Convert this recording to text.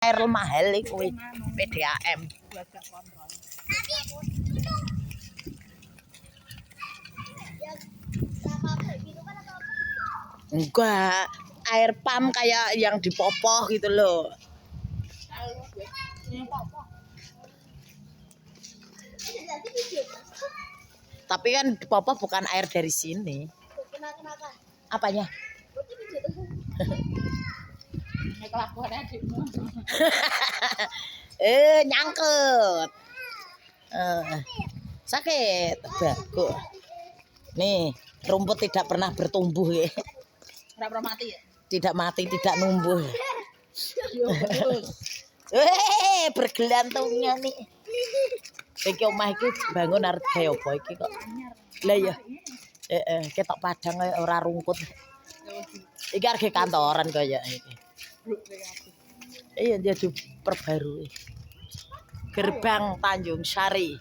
Air mahal iku PDAM. Enggak, air pam kayak yang dipopoh gitu loh. Tapi kan dipopoh bukan air dari sini. Apanya? Nyangkut. Sakit. Bagus. Nih, rumput tidak pernah bertumbuh ya. Tidak pernah mati ya? Tidak mati, tidak numbuh. Bergelantungnya nih. Iki omah iki bangun arep gawe apa iki kok. Lah ya. Ketok padang ora rungkut. Iki arep kantoran kaya iki. Iya jadi perbarui. Gerbang Tanjung Sari.